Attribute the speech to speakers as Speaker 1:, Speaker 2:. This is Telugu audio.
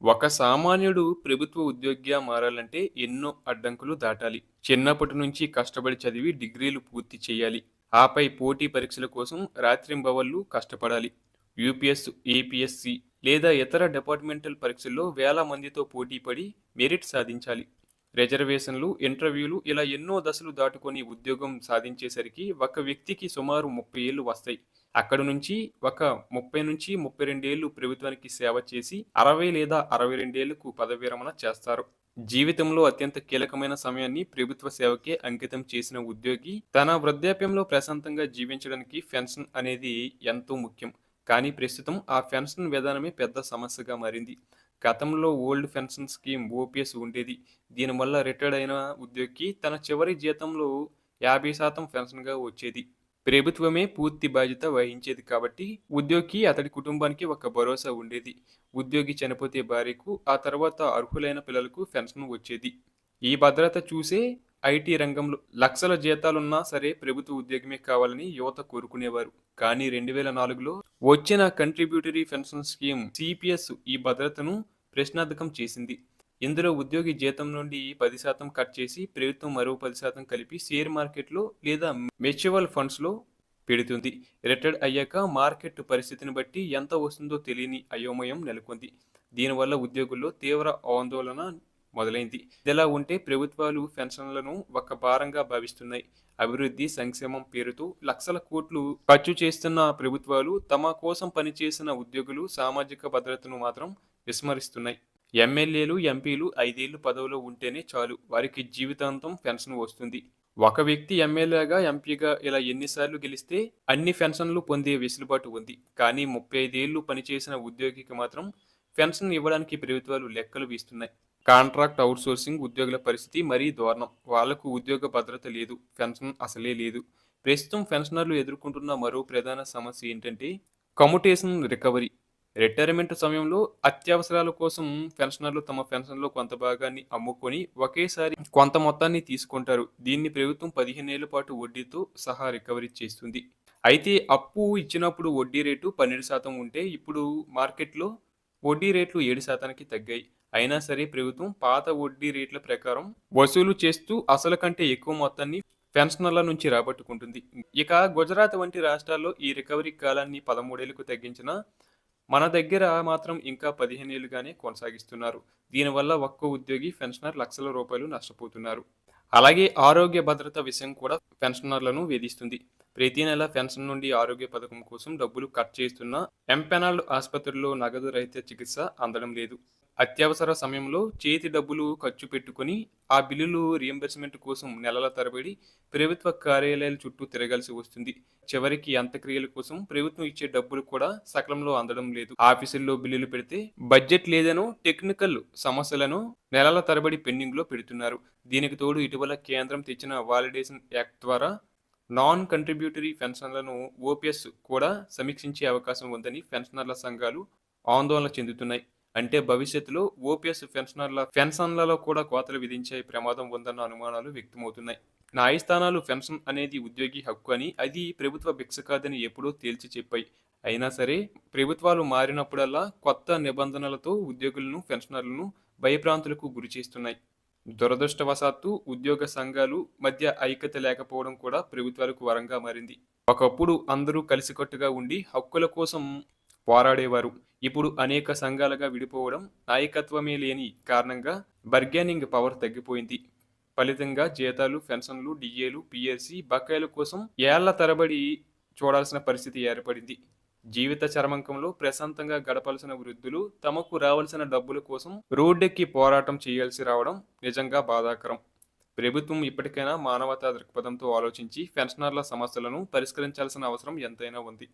Speaker 1: ఒక సామాన్యుడు ప్రభుత్వ ఉద్యోగిగా మారాలంటే ఎన్నో అడ్డంకులు దాటాలి. చిన్నప్పటి నుంచి కష్టపడి చదివి డిగ్రీలు పూర్తి చేయాలి. ఆపై పోటీ పరీక్షల కోసం రాత్రింబవళ్లు కష్టపడాలి. యూపీఎస్, ఏపీఎస్సి లేదా ఇతర డిపార్ట్మెంటల్ పరీక్షల్లో వేల మందితో పోటీ పడి మెరిట్ సాధించాలి. రిజర్వేషన్లు, ఇంటర్వ్యూలు ఇలా ఎన్నో దశలు దాటుకొని ఉద్యోగం సాధించేసరికి ఒక వ్యక్తికి సుమారు 30 ఏళ్లు వస్తాయి. అక్కడి నుంచి ఒక 30-32 ఏళ్లు ప్రభుత్వానికి సేవ చేసి 60 లేదా 62 ఏళ్లకు పదవి విరమణ చేస్తారు. జీవితంలో అత్యంత కీలకమైన సమయాన్ని ప్రభుత్వ సేవకే అంకితం చేసిన ఉద్యోగి తన వృద్ధాప్యంలో ప్రశాంతంగా జీవించడానికి పెన్షన్ అనేది ఎంతో ముఖ్యం. కానీ ప్రస్తుతం ఆ పెన్షన్ విధానమే పెద్ద సమస్యగా మారింది. గతంలో ఓల్డ్ పెన్షన్ స్కీమ్ ఓపీఎస్ ఉండేది. దీనివల్ల రిటైర్డ్ అయిన ఉద్యోగికి తన చివరి జీతంలో 50% పెన్షన్‌గా వచ్చేది. ప్రభుత్వమే పూర్తి బాధ్యత వహించేది కాబట్టి ఉద్యోగికి, అతడి కుటుంబానికి ఒక భరోసా ఉండేది. ఉద్యోగి చనిపోతే భార్యకు, ఆ తర్వాత అర్హులైన పిల్లలకు పెన్షన్ వచ్చేది. ఈ భద్రత చూసే ఐటీ రంగంలో లక్షల జీతాలున్నా సరే ప్రభుత్వ ఉద్యోగమే కావాలని యువత కోరుకునేవారు. కానీ 2004లో వచ్చిన కంట్రిబ్యూటరీ పెన్షన్ స్కీమ్ సిపిఎస్ ఈ భద్రతను ప్రశ్నార్థకం చేసింది. ఇందులో ఉద్యోగి జీతం నుండి 10% కట్ చేసి ప్రభుత్వం మరో 10% కలిపి షేర్ మార్కెట్‌లో లేదా మ్యూచువల్ ఫండ్స్‌లో పెడుతుంది. రిటైర్డ్ అయ్యాక మార్కెట్ పరిస్థితిని బట్టి ఎంత వస్తుందో తెలియని అయోమయం నెలకొంది. దీనివల్ల ఉద్యోగుల్లో తీవ్ర ఆందోళన మొదలైంది. ఇదిలా ఉంటే ప్రభుత్వాలు పెన్షన్లను ఒక భారంగా భావిస్తున్నాయి. అభివృద్ధి, సంక్షేమం పేరుతో లక్షల కోట్లు ఖర్చు చేస్తున్న ప్రభుత్వాలు తమ కోసం పనిచేసిన ఉద్యోగులు సామాజిక భద్రతను మాత్రం విస్మరిస్తున్నాయి. ఎమ్మెల్యేలు, ఎంపీలు 5 ఏళ్లు పదవిలో ఉంటేనే చాలు వారికి జీవితాంతం పెన్షన్ వస్తుంది. ఒక వ్యక్తి ఎమ్మెల్యేగా, ఎంపీగా ఇలా ఎన్నిసార్లు గెలిస్తే అన్ని పెన్షన్లు పొందే వెసులుబాటు ఉంది. కానీ 35 ఏళ్లు పనిచేసిన ఉద్యోగికి మాత్రం పెన్షన్ ఇవ్వడానికి ప్రభుత్వాలు లెక్కలు వేస్తున్నాయి. కాంట్రాక్ట్ అవుట్సోర్సింగ్ ఉద్యోగుల పరిస్థితి మరీ దారుణం. వాళ్లకు ఉద్యోగ భద్రత లేదు, పెన్షన్ అసలే లేదు. ప్రస్తుతం పెన్షనర్లు ఎదుర్కొంటున్న మరో ప్రధాన సమస్య ఏంటంటే కమ్యుటేషన్ రికవరీ. రిటైర్మెంట్ సమయంలో అత్యవసరాల కోసం పెన్షనర్లు తమ పెన్షన్‌లో కొంత భాగాన్ని అమ్ముకొని ఒకేసారి కొంత మొత్తాన్ని తీసుకుంటారు. దీన్ని ప్రభుత్వం 15 ఏళ్ల పాటు వడ్డీతో సహా రికవరీ చేస్తుంది. అయితే అప్పు ఇచ్చినప్పుడు వడ్డీ రేటు 12% ఉంటే ఇప్పుడు మార్కెట్‌లో వడ్డీ రేట్లు 7%కి తగ్గాయి. అయినా సరే ప్రభుత్వం పాత వడ్డీ రేట్ల ప్రకారం వసూలు చేస్తూ అసలు కంటే ఎక్కువ మొత్తాన్ని పెన్షనర్ల నుంచి రాబట్టుకుంటుంది. ఇక గుజరాత్ వంటి రాష్ట్రాల్లో ఈ రికవరీ కాలాన్ని 13 ఏళ్లకు తగ్గించినా మన దగ్గర మాత్రం ఇంకా 15 ఏళ్లుగానే కొనసాగిస్తున్నారు. దీనివల్ల ఒక్కో ఉద్యోగి, పెన్షనర్ లక్షల రూపాయలు నష్టపోతున్నారు. అలాగే ఆరోగ్య భద్రత విషయం కూడా పెన్షనర్లను వేధిస్తుంది. ప్రతి నెల పెన్షన్ నుండి ఆరోగ్య పథకం కోసం డబ్బులు కట్ చేస్తున్నా ఎంపెనల్డ్ ఆసుపత్రుల్లో నగదు రహిత చికిత్స అందడం లేదు. అత్యవసర సమయంలో చేతి డబ్బులు ఖర్చు పెట్టుకొని ఆ బిల్లులు రీయింబర్స్‌మెంట్ కోసం నెలల తరబడి ప్రభుత్వ కార్యాలయాల చుట్టూ తిరగాల్సి వస్తుంది. చివరికి అంత్యక్రియల కోసం ప్రభుత్వం ఇచ్చే డబ్బులు కూడా సకాలంలో అందడం లేదు. ఆఫీసుల్లో బిల్లులు పెడితే బడ్జెట్ లేదనో, టెక్నికల్ సమస్యలను నెలల తరబడి పెండింగ్‌లో పెడుతున్నారు. దీనికి తోడు ఇటీవల కేంద్రం తెచ్చిన వాలిడేషన్ యాక్ట్ ద్వారా నాన్ కంట్రిబ్యూటరీ పెన్షన్లను ఓపీఎస్ కూడా సమీక్షించే అవకాశం ఉందని పెన్షనర్ల సంఘాలు ఆందోళన చెందుతున్నాయి. అంటే భవిష్యత్తులో ఓపీఎస్ పెన్షన్లలో కూడా కోతలు విధించే ప్రమాదం ఉందన్న అనుమానాలు వ్యక్తమవుతున్నాయి. న్యాయస్థానాలు పెన్షన్ అనేది ఉద్యోగి హక్కు అని, అది ప్రభుత్వ భిక్ష కాదని ఎప్పుడో తేల్చి చెప్పాయి. అయినా సరే ప్రభుత్వాలు మారినప్పుడల్లా కొత్త నిబంధనలతో ఉద్యోగులను, పెన్షనర్లను భయభ్రాంతులకు గురిచేస్తున్నాయి. దురదృష్టవశాత్తు ఉద్యోగ సంఘాలు మధ్య ఐక్యత లేకపోవడం కూడా ప్రభుత్వాలకు వరంగా మారింది. ఒకప్పుడు అందరూ కలిసికట్టుగా ఉండి హక్కుల కోసం పోరాడేవారు. ఇప్పుడు అనేక సంఘాలుగా విడిపోవడం, నాయకత్వమే లేని కారణంగా బార్గెనింగ్ పవర్ తగ్గిపోయింది. ఫలితంగా జీతాలు, పెన్షన్లు, డిఏలు, పీఆర్సీ బకాయిల కోసం ఏళ్ల తరబడి చూడాల్సిన పరిస్థితి ఏర్పడింది. జీవిత చరమంకంలో ప్రశాంతంగా గడపాల్సిన వృద్ధులు తమకు రావాల్సిన డబ్బుల కోసం రోడ్డెక్కి పోరాటం చేయాల్సి రావడం నిజంగా బాధాకరం. ప్రభుత్వం ఇప్పటికైనా మానవతా దృక్పథంతో ఆలోచించి పెన్షనర్ల సమస్యలను పరిష్కరించాల్సిన అవసరం ఎంతైనా ఉంది.